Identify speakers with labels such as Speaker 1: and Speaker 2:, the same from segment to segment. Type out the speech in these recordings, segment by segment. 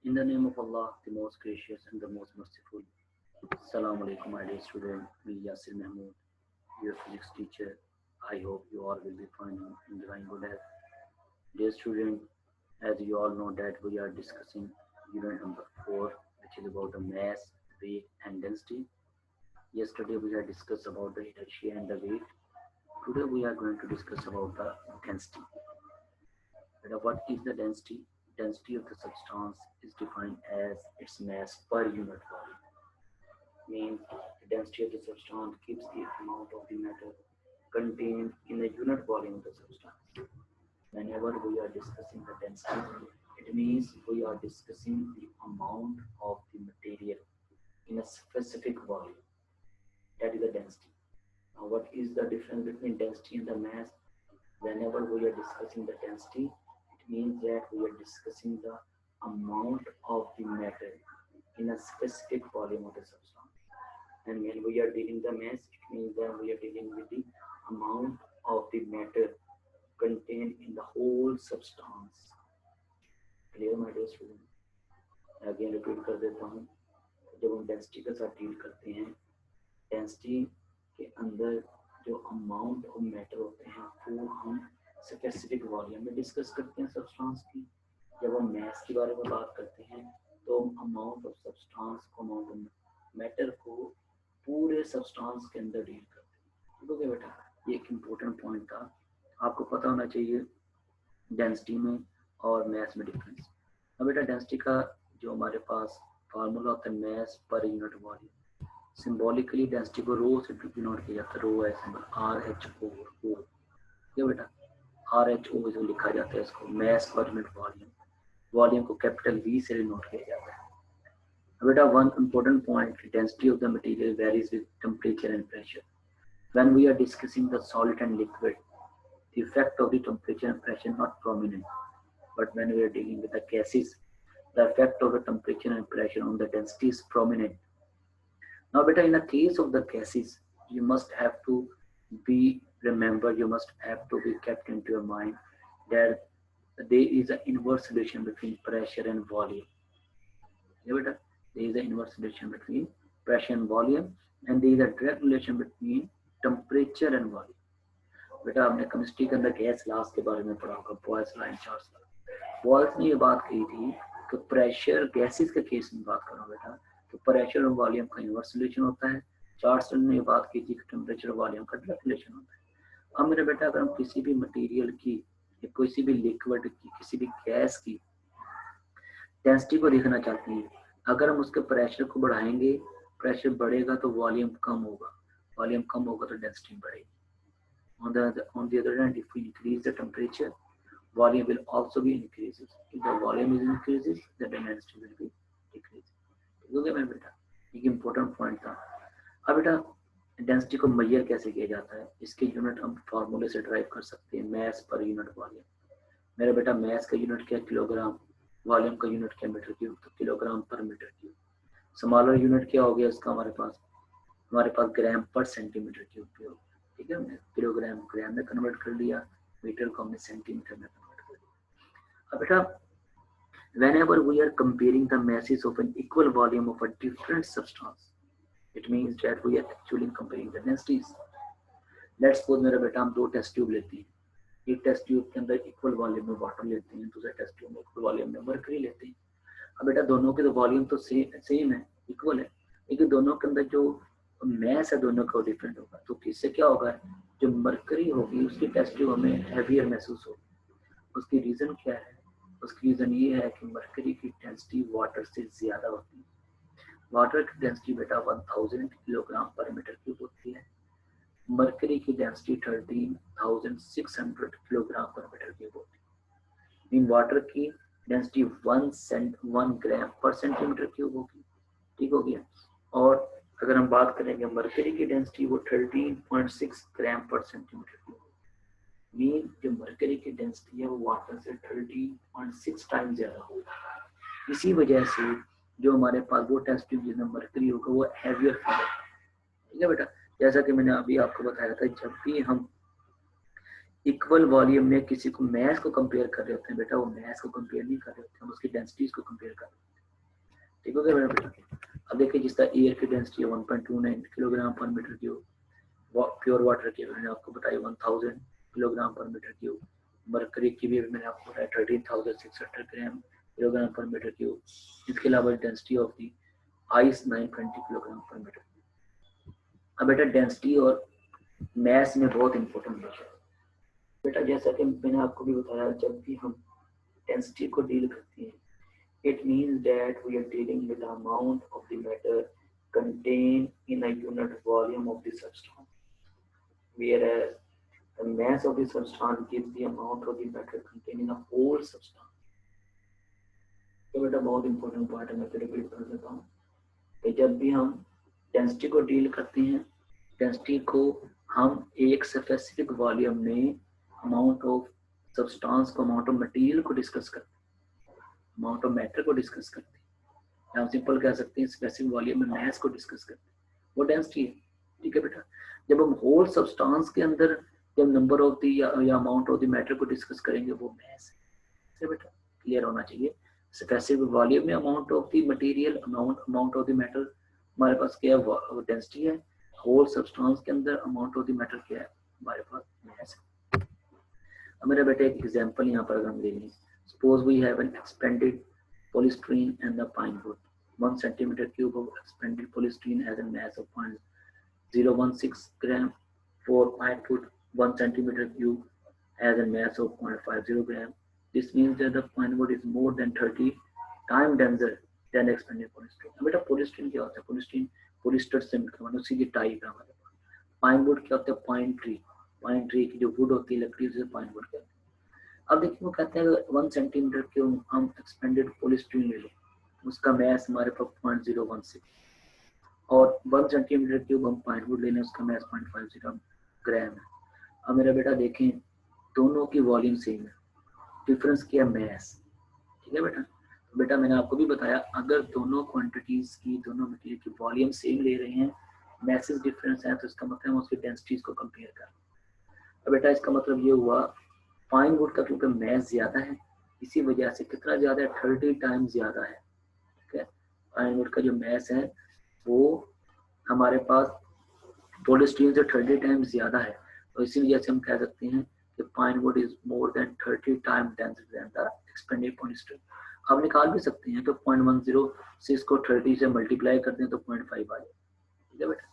Speaker 1: In the name of Allah, the most gracious and the most merciful. Assalamu alaikum, my dear student. Me, Yasir Mahmood, your physics teacher. I hope you all will be fine and enjoying good health. Dear student, as you all know that we are discussing unit number 4, which is about the mass, weight and density. Yesterday we had discussed about the inertia and the weight. Today we are going to discuss about the density. What is the density? Density of the substance is defined as its mass per unit volume. Means the density of the substance gives the amount of the matter contained in the unit volume of the substance. Whenever we are discussing the density, it means we are discussing the amount of the material in a specific volume. That is the density. Now, what is the difference between density and the mass? Whenever we are discussing the density, it means that we are discussing the amount of the matter in a specific volume of the substance. And when we are dealing the mass, it means that we are dealing with the amount of the matter contained in the whole substance. Clear, my dear student? Again repeat कर देता हूँ. जब हम density के साथ deal करते हैं, density के अंदर जो अमाउंट ऑफ मैटर होते हैं वो हम स्पेसिफिक वॉल्यूम में डिस्कस करते हैं सब्सटेंस की. जब हम मैस के बारे में बात करते हैं तो अमाउंट ऑफ सब्सटेंस को, अमाउंट ऑफ मैटर को पूरे सब्सटेंस के अंदर डील करते हैं. ठीक हो गया बेटा? ये एक इम्पोर्टेंट पॉइंट था, आपको पता होना चाहिए डेंसिटी में और मैस में डिफरेंस. अब बेटा डेंसिटी का जो हमारे पास फार्मूला होता है mess per unit volume. Symbolically density को रो से डिनोट किया जाता है. रो है सिंबल RH/O. ये बेटा RH/O जो लिखा जाता है इसको mass per unit volume. Volume को कैपिटल V से डिनोट किया जाता है. बेटा one important point, density of the material varies with temperature and pressure. When we are discussing the solid and liquid, the effect of the temperature and pressure not prominent, but when we are dealing with the gases, the effect of the temperature and pressure on the density is prominent. Now beta, in the case of the gases, you must have to be remember, you must have to be kept into your mind that there is an inverse relation between pressure and volume. Yeah, beta, there is an inverse relation between pressure and volume, and there is a direct relation between temperature and volume. बेटा आपने chemistry के अंदर gas लास के बारे में पढ़ा होगा, Boyle's law and Charles law. Boyle's ने ये बात कही थी कि प्रेशर गैसेस के केस में बात करो बेटा तो प्रेशर और वॉल्यूम का इनवर्स रिलेशन होता है. चार्ल्स ने ये बात की थी कि टेम्परेचर और वॉल्यूम का डायरेक्ट रिलेशन होता है. अब मेरे बेटा अगर हम किसी भी मटेरियल की या किसी भी लिक्विड की, किसी भी गैस की डेंसिटी को देखना चाहते हैं, अगर हम उसके प्रेशर को बढ़ाएंगे, प्रेशर बढ़ेगा तो वॉल्यूम कम होगा, वॉल्यूम कम होगा तो डेंसिटी बढ़ेगी. On the other hand, if we increase the temperature, volume will also be increases. If the volume is increases, the density will be decreases. ठीक हो गया मेरा बेटा? एक इम्पोर्टेंट पॉइंट था. अब बेटा डेंसिटी को मेजर कैसे किया जाता है, इसके यूनिट हम फार्मूले से ड्राइव कर सकते हैं. Mess per unit volume. मेरा बेटा मैस का यूनिट क्या, किलोग्राम. वॉल्यूम का यूनिट क्या, मीटर क्यूब. तो किलोग्राम पर मीटर क्यूब. स्मॉलर यूनिट क्या हो गया इसका, हमारे पास ग्राम पर सेंटीमीटर क्यूब पे होगा. ठीक है, हमने किलोग्राम ग्राम में कन्वर्ट कर लिया, मीटर को हमने सेंटीमीटर में कन्वर्ट कर लिया. अब बेटा whenever we are comparing the masses of an equal volume of a different substance, it means that we are actually comparing the densities. Let's suppose मेरा बेटा हम दो टेस्ट ट्यूब लेते हैं. एक टेस्ट ट्यूब के अंदर इक्वल वॉल्यूम में वाटर लेते हैं, दूसरा टेस्ट ट्यूब में इक्वल वॉल्यूम में मरकरी लेते हैं. अब बेटा दोनों के तो वॉल्यूम तो सेम है, इक्वल है, लेकिन दोनों के अंदर जो मैस है दोनों का डिफरेंट होगा. तो किससे क्या होगा, जो मरकरी होगी उसकी टेस्ट ट्यूब हमें हैवियर महसूस होगी. उसकी रीजन क्या है, उसकी रीजन ये है कि मरकरी की डेंसिटी वाटर से ज्यादा होती है. वाटर की डेंसिटी बेटा 1000 किलोग्राम पर मीटर क्यूब होती है. मरकरी की डेंसिटी 13600 किलोग्राम पर मीटर क्यूब होती है. इन वाटर की डेंसिटी 1 ग्राम पर सेंटीमीटर क्यूब होगी. ठीक हो गया. और अगर हम बात करेंगे मरकरी की डेंसिटी वो 13.6 ग्राम पर सेंटीमीटर क्यूब. मीन जो मरकरी की डेंसिटी है वो वाटर से 13.6 टाइम ज्यादा होगा. इसी वजह से जो हमारे पास वो टेस्ट ट्यूब जिसमें मरकरी होगा वो हैवियर फील होगा. ठीक है बेटा, जैसा कि मैंने अभी आपको बताया था, जब भी हम इक्वल वॉल्यूम में किसी को मैस को कंपेयर कर रहे होते हैं बेटा, वो मैस को कंपेयर नहीं कर रहे होते, हम उसकी डेंसिटीज को कंपेयर कर रहे होते हैं. ठीक हो गया मेरा बेटा। अब देखिए जिस तरह एयर की डेंसिटी है 1.29 किलोग्राम पर मीटर क्यूब, प्योर वाटर की मैंने आपको बताया 1000 किलोग्राम पर मीटर क्यूब, मरकरी की भी मैंने आपको बताया 13,600 ग्राम किलोग्राम पर मीटर क्यूब। इसके अलावा density of the ice 920 kilogram पर मीटर। अब बेटा डेंसिटी और मैस में बहुत इंपॉर्टेंट बात है बेटा, जैसा कि मैंने आपको भी बताया, जब भी हम डेंसिटी को डील करते हैं, it means that we are dealing with the amount of the matter contained in a unit volume of the substance, whereas the mass of the substance gives the amount of the matter contained in a whole substance. तो बेटा बहुत important part है, मैं फिर repeat कर देता हूँ कि जब भी हम डेंसिटी को डील करते हैं, डेंसिटी को हम एक स्पेसिफिक वॉल्यूम में अमाउंट ऑफ सब्सटेंस को, अमाउंट ऑफ मटेरियल को डिस्कस करते हैं, अमाउंट ऑफ मैटर को डिस्कस करते हैं, हम सिंपल कह सकते हैं स्पेसिफिक वॉल्यूम में मैस को डिस्कस करते हैं, वो डेंसिटी है। ठीक है बेटा, जब हम होल सब्सटेंस के अंदर जब नंबर ऑफ दी या अमाउंट ऑफ द मैटर को डिस्कस करेंगे वो मैस है। बेटा क्लियर होना चाहिए, स्पेसिफिक वॉल्यूम में amount of the material, amount of the matter हमारे पास क्या है, डेंसिटी है। होल सब्सटेंस के अंदर अमाउंट ऑफ द मैटर क्या है, हमारे पास मैस है। अब मेरा बेटा एक एग्जांपल यहाँ पर हम ले लें, suppose we have an expanded polystyrene and the pine wood. 1 centimeter cube of expanded polystyrene has a mass of 0.016 gram. For pine wood, 1 centimeter cube has a mass of 0.50 gram. This means that the pine wood is more than 30 times denser than expanded polystyrene. अब बेटा polystyrene क्या होता है? polystyrene polyester से मतलब उसी की type है हमारे पास। पाइन वुड क्या होता है? पाइन ट्री की जो वुड होती है, लकड़ी, उसे पाइन वुड कहते हैं। अब देखिए वो कहते हैं 1 सेंटीमीटर क्यूब हम एक्सपेंडेड पॉलीस्टीरीन ले लें, उसका मैस हमारे पास 0.016, और 1 सेंटीमीटर क्यूब हम पाइन वुड ले लें, उसका मैस 0.50 ग्राम है। अब मेरा बेटा देखें दोनों की वॉल्यूम सेम है, डिफरेंस क्या है? मैस। ठीक है बेटा, तो बेटा मैंने आपको भी बताया अगर दोनों क्वांटिटीज की, दोनों मटेरियल की वॉल्यूम सेम ले रहे हैं, मैसेज डिफरेंस है, तो इसका मतलब हम उसकी डेंसिटीज को कंपेयर कर। अब बेटा इसका मतलब ये हुआ पाइन वुड का क्योंकि मैस ज्यादा है, इसी वजह से कितना ज्यादा है? 30 टाइम्स ज्यादा है। ठीक है, पाइन वुड का जो मैस है वो हमारे पास पॉलीस्टीरीन से 30 टाइम्स ज्यादा है, तो इसी वजह से हम कह सकते हैं कि pine would is more than 30 time denser then the expanded polystyrene. आप निकाल भी सकते हैं, तो 0.10 से इसको 30 से मल्टीप्लाई करते हैं तो 0.5 आ जाए। ठीक है बेटा,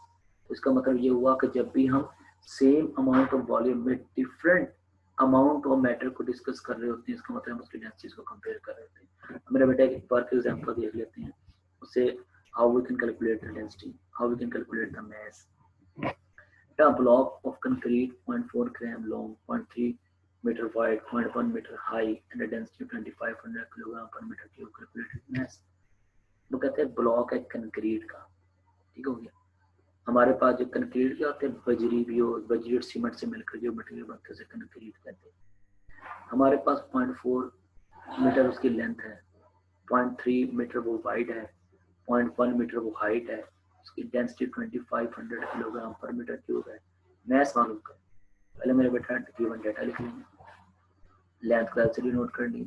Speaker 1: तो इसका मतलब ये हुआ कि जब भी हम सेम अमाउंट ऑफ वॉल्यूम में डिफरेंट अमाउंट ऑफ मैटर को डिस्कस कर रहे होते हैं, इसका मतलब हम उसकी डेंसिटीज को कंपेयर कर रहे होते हैं। मेरा बेटा एक बार का एग्जांपल देख लेते हैं, उससे how we can calculate the density, how we can calculate the mass. A block of concrete 0.4 gram long, 0.3 meter wide, 0.1 meter high, and a density of 2500 kilogram पर मीटर क्यूब, कैलकुलेटेड मैस। वो कहते हैं block है concrete का। ठीक हो गया, हमारे पास जो कंक्रीट क्या होते हैं, बजरी भी हो, बजरी और सीमेंट से मिलकर जो मटेरियल बनते हैं कंक्रीट कहते हैं। हमारे पास 0.4 मीटर उसकी लेंथ है, 0.3 मीटर वो वाइड है, 0.1 मीटर वो हाइट है, उसकी डेंसिटी 2500 किलोग्राम पर मीटर क्यूब है। मैस मालूम कर, पहले मेरे बेटा गिवन डाटा लिख लेंगे, लेंथ को एल से डिनोट कर ली,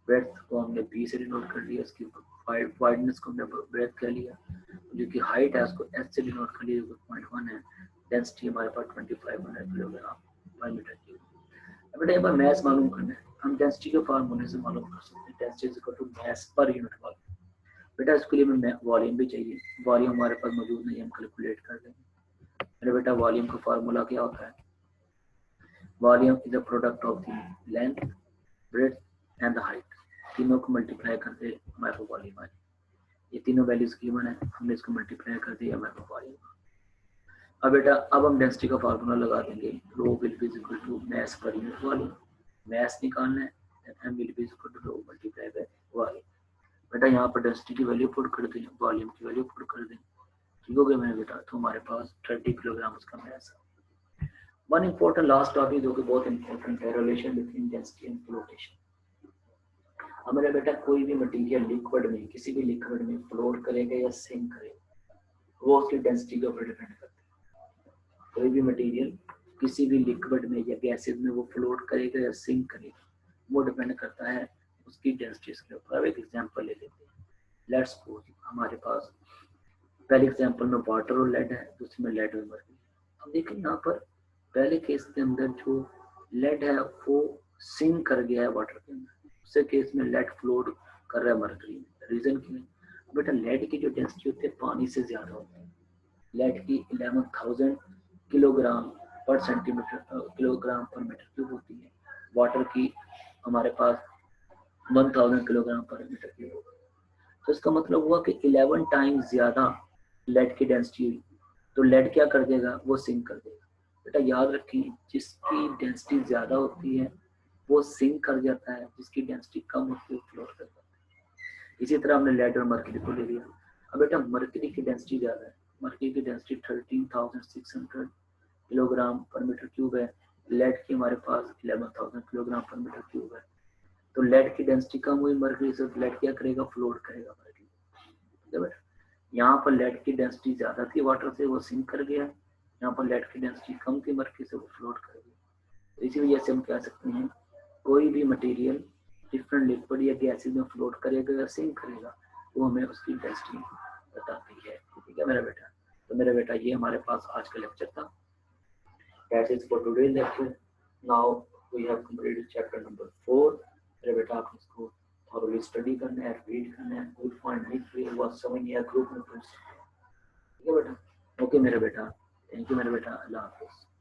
Speaker 1: ब्रेड्थ को हमने बी से डिनोट कर लिया, इसकी वाइडनेस को हमने ब्रेड्थ कर लिया, जो कि हाइट है उसको एच से डिनोट कर लिया, जो 0.1 है, डेंसिटी हमारे पास 2500 किलोग्राम पर मीटर क्यूब। अब बेटा एक बार मैस मालूम करना है, हम डेंसिटी के फार्मूले से मालूम कर सकते हैं, density is equal to mass per unit volume. बेटा इसके लिए हमें वॉल्यूम भी चाहिए, वॉल्यूम हमारे पास मौजूद नहीं, हम कैलकुलेट कर देंगे। मेरे बेटा वॉल्यूम का फार्मूला क्या होता है? Volume is the product of the length, breadth and the height, तीनों को मल्टीप्लाई करते हमारे पास वॉल्यूम आए। ये तीनों वैल्यूज गिवन है, हमने इसको मल्टीप्लाई कर दिया, हमारे पास वॉल्यूम। अब बेटा अब हम डेंसिटी का फार्मूला लगा देंगे, rho will be equal to mass per unit volume. Mass निकालना है, M will be equal to rho multiply by volume. बेटा यहाँ पर डेंसिटी की वैल्यू पुट कर दें, वॉल्यूम की वैल्यू पुट कर दें। ठीक हो गया मेरे बेटा, तो हमारे पास 30 किलोग्राम उसका मैस है। वन इम्पोर्टेंट लास्ट टॉपिक जो कि बहुत इंपॉर्टेंट है, relation between density and flotation. अब मेरा बेटा कोई भी मटेरियल लिक्विड में, किसी भी लिक्विड में फ्लोट करेगा या सिंक करेगा, वो उसकी डेंसिटी के ऊपर डिपेंड करता है। कोई भी मटेरियल किसी भी लिक्विड में या गैसेज में वो फ्लोट करेगा या सिंक करेगा, वो डिपेंड करता है उसकी डेंसिटी के ऊपर। अब एक एग्जांपल ले लेते हैं, लेट्स सपोज हमारे पास पहले एग्जांपल में वाटर और लेड है, दूसरे में लेड और मर्करी। अब देखिए यहाँ पर पहले केस के अंदर जो लेड है वो सिंक कर गया है वाटर के अंदर, दूसरे केस में लेड फ्लोट कर रहा है मर्करी में। रीजन क्या है बेटा, लेड की जो डेंसिटी होती है पानी से ज्यादा होती है। लेड की 11,000 किलोग्राम पर सेंटीमीटर किलोग्राम पर मीटर क्यूब होती है, वाटर की हमारे पास 1000 किलोग्राम पर मीटर क्यूब होती है। तो इसका मतलब हुआ कि 11 टाइम्स ज्यादा लेड की डेंसिटी हुई, तो लेड क्या कर देगा, वो सिंक कर देगा। बेटा याद रखें, जिसकी डेंसिटी ज्यादा होती है वो सिंक कर जाता है, जिसकी डेंसिटी कम होती है वो फ्लोट कर जाता है। इसी तरह हमने लेड और मर्करी को ले लिया। अब बेटा मर्करी की डेंसिटी ज्यादा है, मर्करी की डेंसिटी 13,600 किलोग्राम पर मीटर क्यूब है, लेड की हमारे पास 11,000 किलोग्राम पर मीटर क्यूब है। तो लेड की डेंसिटी कम हुई मर्करी से, लेड क्या करेगा, फ्लोट करेगा मर्करी। ठीक है बेटा, यहाँ पर लेड की डेंसिटी ज्यादा थी वाटर से, वो सिंक कर गया। यहाँ पर लेड की डेंसिटी कम थी मर्करी से, वो फ्लोट कर गया। तो इसी वजह से हम कह सकते हैं कोई भी मटेरियल डिफरेंट लिक्विड या गैसेज में फ्लोट करेगा या सिंक करेगा, वो हमें उसकी डेंसिटी बताती है। ठीक है मेरा बेटा, तो मेरा बेटा ये हमारे पास आज का लेक्चर था। That is for today's lecture. Now we have completed chapter number 4. मेरे बेटा आप इसको thoroughly study करना है, read करना है, good point लिख के वो समझ या ग्रुप में पूछ सकते हैं। ठीक है बेटा, ओके मेरे बेटा, थैंक यू मेरे बेटा, अल्लाह हाफिज़।